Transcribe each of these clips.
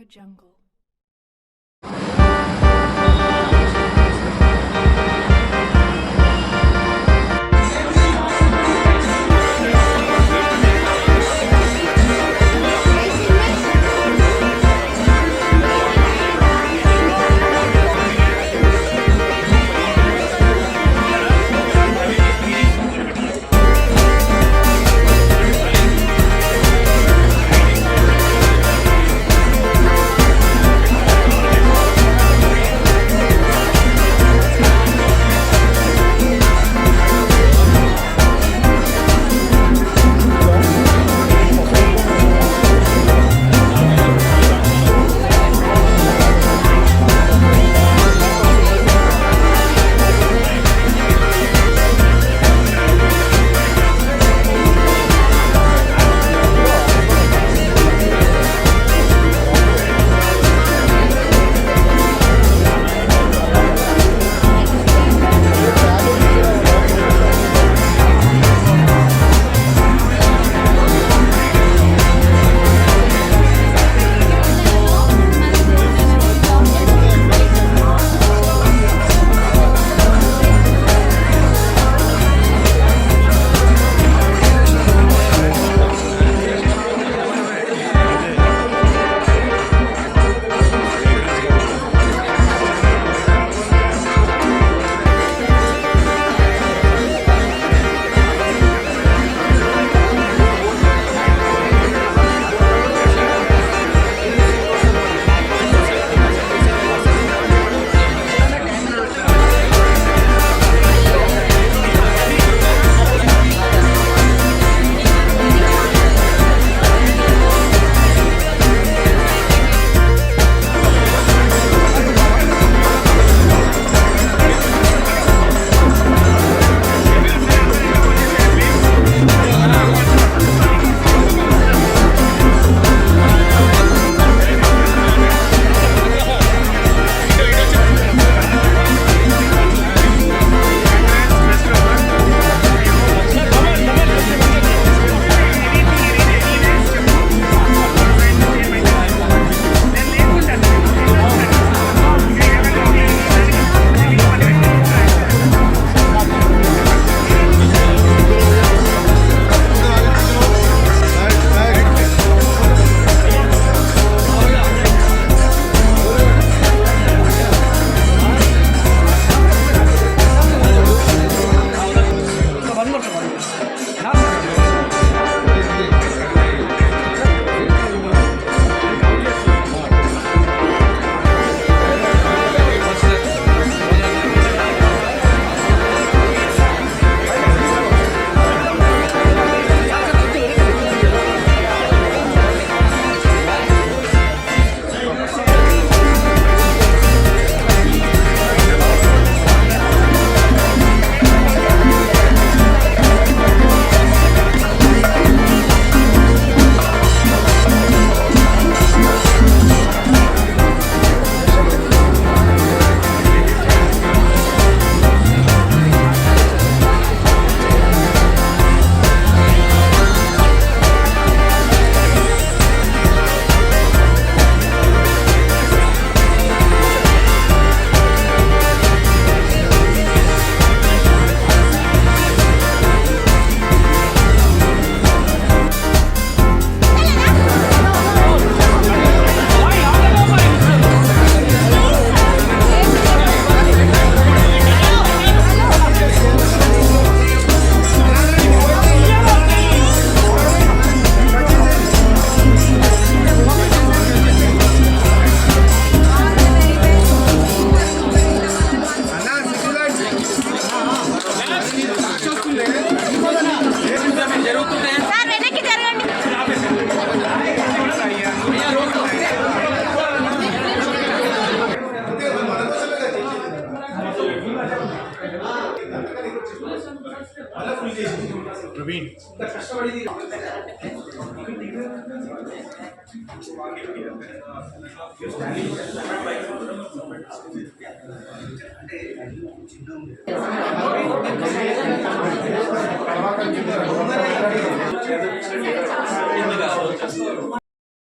AudioJungle.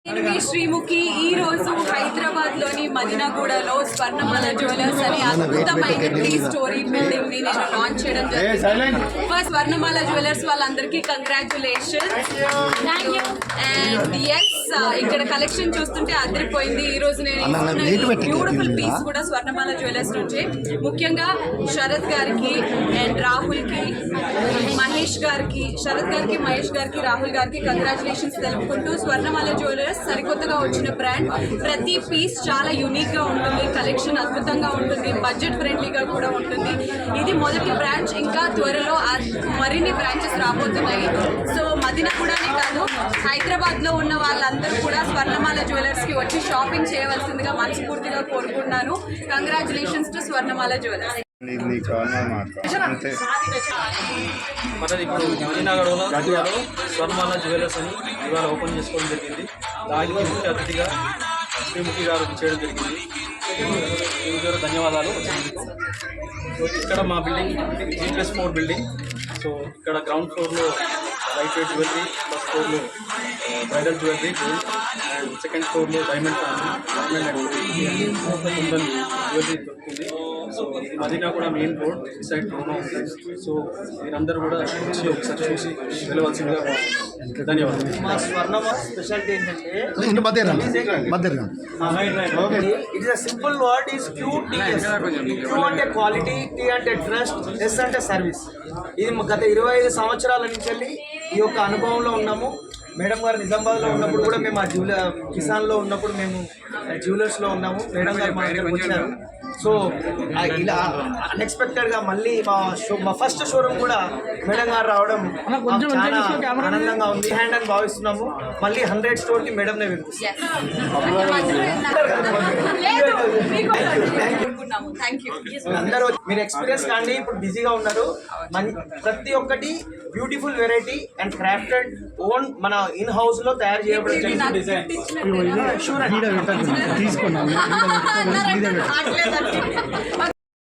Praveen Sreemukhi ఈ రోజు హైదరాబాద్ లోని మదీనాగూడలో స్వర్ణమాల జ్యువెలర్స్ అనే అద్భుతమైన 3 స్టోరీ బిల్డింగ్ ని నేను లాంచ్ చేయడం జరిగింది. ఫస్ట్ స్వర్ణమాల జ్యువెలర్స్ వాళ్ళందరికీ కంగ్రాచులేషన్స్. అండ్ ఎస్, ఇక్కడ కలెక్షన్ చూస్తుంటే అదిరిపోయింది. ఈ రోజు నేను బ్యూటిఫుల్ పీస్ కూడా స్వర్ణమాల జ్యువెలర్స్ నుంచి, ముఖ్యంగా శరత్ గారికి అండ్ రాహుల్ కి, మహేష్ గారికి, శరత్ గారికి, మహేష్ గారికి, రాహుల్ గారికి కంగ్రాచులేషన్స్ తెలుపుకుంటూ, స్వర్ణమాల జ్యువెలర్స్ సరికొత్తగా వచ్చిన బ్రాండ్. ప్రతి పీస్ చాలా యూనిక్ గా ఉంటుంది, కలెక్షన్ అద్భుతంగా ఉంటుంది, బడ్జెట్ ఫ్రెండ్లీగా కూడా ఉంటుంది. ఇది మొదటి బ్రాంచ్, ఇంకా త్వరలో మరిన్ని బ్రాంచెస్ రాబోతున్నాయి. సో మదీనాగూడనే కాదు, హైదరాబాద్ లో ఉన్న వాళ్ళందరూ కూడా స్వర్ణమాల జ్యువెలర్స్ కి వచ్చి షాపింగ్ చేయవలసిందిగా మనస్ఫూర్తిగా కోరుకుంటున్నాను. Congratulations to Swarnamala jewellers. మనది ఇప్పుడు మదీనాగూడలో స్వర్ణమాల జ్యువెలర్స్ అని ఇవాళ ఓపెన్ చేసుకోవడం జరిగింది. దానికి ముఖ్య అతిథిగా శ్రీముఖి గారు చేయడం జరిగింది. శ్రీముఖి గారు ధన్యవాదాలు వచ్చినందుకు. సో ఇక్కడ మా బిల్డింగ్ G+4 బిల్డింగ్. సో ఇక్కడ గ్రౌండ్ ఫ్లోర్లో లైట్ వెయిట్ జ్యువెలరీ, ఫస్ట్ ఫ్లోర్లో బ్రైడల్ జ్యువెలరీ, అండ్ సెకండ్ ఫ్లోర్లో డైమండ్ జ్యువెలరీ దొరుకుతుంది. సో ఇది మదీనాగూడ మెయిన్ రోడ్ సైడ్ రోడ్లో ఉంటుంది. సో మీరందరూ కూడా వచ్చి ఒకసారి చూసి వెళ్ళవలసిందిగా ధన్యవాదాలు. మా స్వర్ణమాల స్పెషాలిటీ ఏంటంటే it is a simple word is QTS. Q అంటే క్వాలిటీ, T అంటే ట్రస్ట్, S అంటే సర్వీస్. ఇది గత 25 సంవత్సరాల నుంచి వెళ్ళి ఈ యొక్క అనుభవంలో ఉన్నాము. మేడం గారు నిజామాబాద్లో ఉన్నప్పుడు కూడా మేము ఆ కిసాన్లో ఉన్నప్పుడు మేము జ్యువెలర్స్లో ఉన్నాము. మేడం గారు మా దగ్గరకు వచ్చారు. సో ఇలా అన్ఎక్స్పెక్టెడ్గా మళ్ళీ మా ఫస్ట్ షోరూమ్ కూడా మేడం గారు రావడం చాలా ఆనందంగా ఉంది. హ్యాండ్ అని భావిస్తున్నాము. మళ్ళీ 100 స్టోర్కి మేడంనే వినిపిస్తాం. అందరూ మీరు ఎక్స్పీరియన్స్ కానీ ఇప్పుడు బిజీగా ఉన్నారు. ప్రతి ఒక్కటి beautiful variety and crafted own మన ఇన్ హౌస్ లో తయారు చేయబడిన డిజైన్. తీసుకున్నాం.